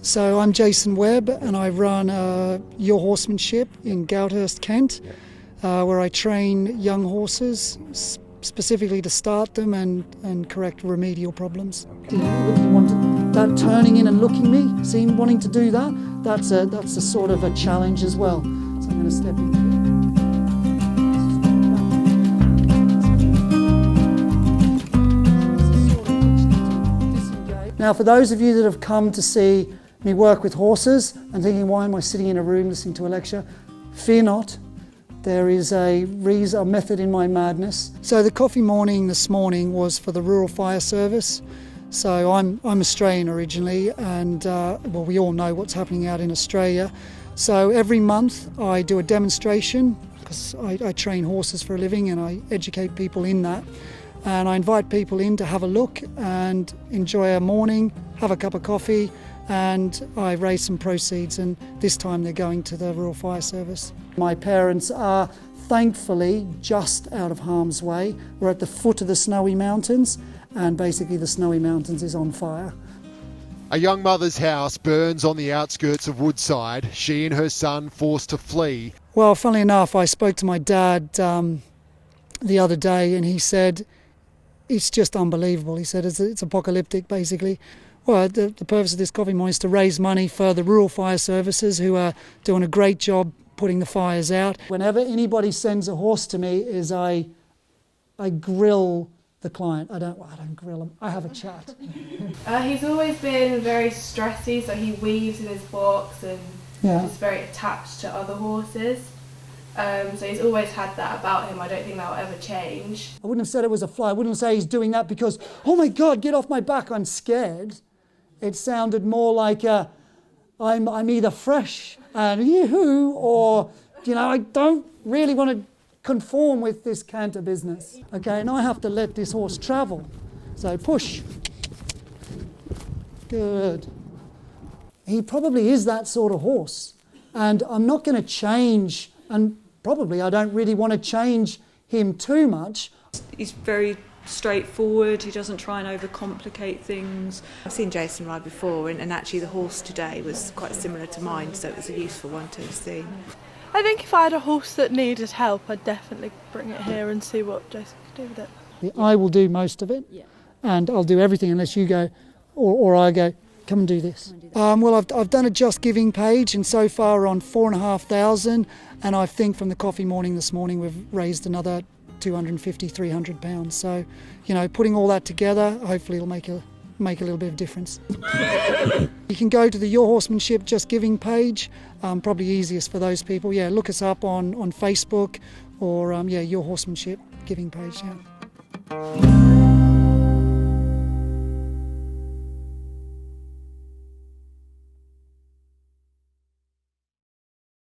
So I'm Jason Webb and I run Your Horsemanship in Goudhurst, Kent, where I train young horses specifically to start them and correct remedial problems. You want that turning in and looking me, see him wanting to do that, that's a sort of a challenge as well. So I'm going to step into it. Now for those of you that have come to see me work with horses and thinking, why am I sitting in a room listening to a lecture? Fear not. There is a method in my madness. So the coffee morning this morning was for the Rural Fire Service. So I'm Australian originally, and well, we all know what's happening out in Australia. So every month I do a demonstration because I train horses for a living and I educate people in that. And I invite people in to have a look and enjoy a morning, have a cup of coffee, and I raise some proceeds, and this time they're going to the Rural Fire Service. My parents are thankfully just out of harm's way. We're at the foot of the Snowy Mountains, and basically the Snowy Mountains is on fire. A young mother's house burns on the outskirts of Woodside. She and her son forced to flee. Well, funnily enough, I spoke to my dad the other day, and he said, it's just unbelievable. He said it's apocalyptic, basically. Well, the purpose of this coffee morning is to raise money for the Rural Fire Services, who are doing a great job putting the fires out. Whenever anybody sends a horse to me, I grill the client. I don't grill them. I have a chat. He's always been very stressy, so he weaves in his box and is very attached to other horses. So he's always had that about him. I don't think that will ever change. I wouldn't have said it was a fly. I wouldn't say he's doing that because, oh my God, get off my back, I'm scared. It sounded more like I'm either fresh and yoo-hoo, or, I don't really want to conform with this canter business. Okay, and I have to let this horse travel. So push. Good. He probably is that sort of horse. And I'm not going to change, and probably I don't really want to change him too much. He's very straightforward, he doesn't try and overcomplicate things. I've seen Jason ride before, and actually the horse today was quite similar to mine, so it was a useful one to have seen. I think if I had a horse that needed help, I'd definitely bring it here and see what Jason could do with it. I will do most of it, and I'll do everything unless you go, or I go, come and do this. Well, I've done a Just Giving page, and so far on 4,500, and I think from the coffee morning this morning we've raised another £250–300. So, putting all that together, hopefully it'll make a little bit of difference. You can go to the Your Horsemanship Just Giving page, probably easiest for those people. Yeah, look us up on Facebook or Your Horsemanship Giving page. Yeah.